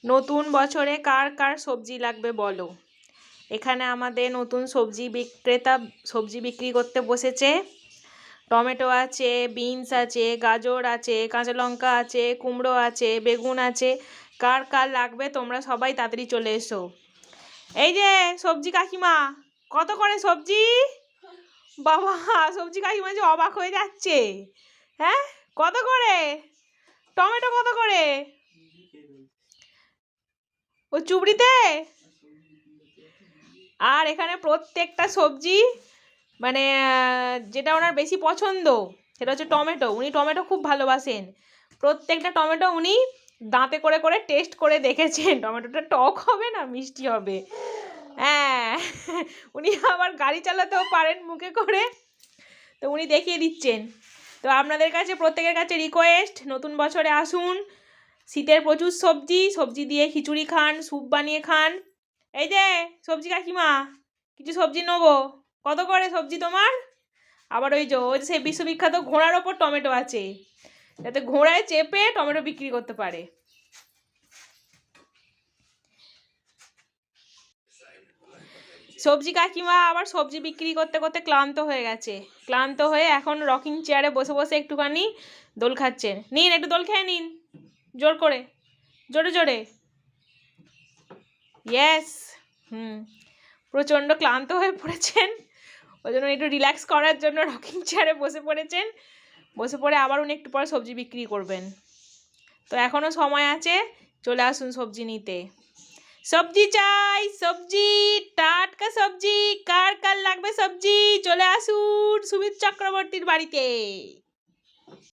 নতুন বছরে কার কার সবজি লাগবে বলো। এখানে আমাদের নতুন সবজি বিক্রেতা সবজি বিক্রি করতে বসেছে। টমেটো আছে, বিনস আছে, গাজর আছে, কাঁচা লঙ্কা আছে, কুমড়ো আছে, বেগুন আছে। কার কার লাগবে তোমরা সবাই তাড়াতাড়ি চলে এসো। এই যে সবজি কাকিমা, কত করে সবজি? বাবা, সবজি কাকিমা যে অবাক হয়ে যাচ্ছে। হ্যাঁ, কত করে টমেটো? কত করে ও চুবড়িতে? আর এখানে প্রত্যেকটা সবজি মানে যেটা ওনার বেশি পছন্দ সেটা হচ্ছে টমেটো। উনি টমেটো খুব ভালোবাসেন। প্রত্যেকটা টমেটো উনি দাঁতে করে করে টেস্ট করে দেখেছেন টমেটোটা টক হবে না মিষ্টি হবে। হ্যাঁ, উনি আবার গাড়ি চালাতেও পারেন মুখে করে, তো উনি দেখিয়ে দিচ্ছেন। তো আপনাদের কাছে প্রত্যেকের কাছে রিকোয়েস্ট, নতুন বছরে আসুন, শীতের প্রচুর সবজি, সবজি দিয়ে খিচুড়ি খান, স্যুপ বানিয়ে খান। এই যে সবজি কাকিমা, কিছু সবজি নেবো। কত করে সবজি তোমার? আবার ওই যে সেই বিশ্ববিখ্যাত ঘোড়ার ওপর টমেটো আছে, যাতে ঘোড়ায় চেপে টমেটো বিক্রি করতে পারে। সবজি কাকিমা আবার সবজি বিক্রি করতে করতে ক্লান্ত হয়ে গেছে। ক্লান্ত হয়ে এখন রকিং চেয়ারে বসে বসে একটুখানি দোল খাচ্ছেন। নিন, একটু দোল খেয়ে নিন, জোর করে, জোরে জোরে। ইয়েস। প্রচণ্ড ক্লান্ত হয়ে পড়েছেন, ওই জন্য একটু রিল্যাক্স করার জন্য রকিং চেয়ারে বসে পড়েছেন। বসে পড়ে আবার উনি একটু পরে সবজি বিক্রি করবেন। তো এখনও সময় আছে, চলে আসুন সবজি নিতে। সবজি চাই, সবজি, টাটকা সবজি। কার কার লাগবে সবজি? চলে আসুন সুমিত চক্রবর্তীর বাড়িতে।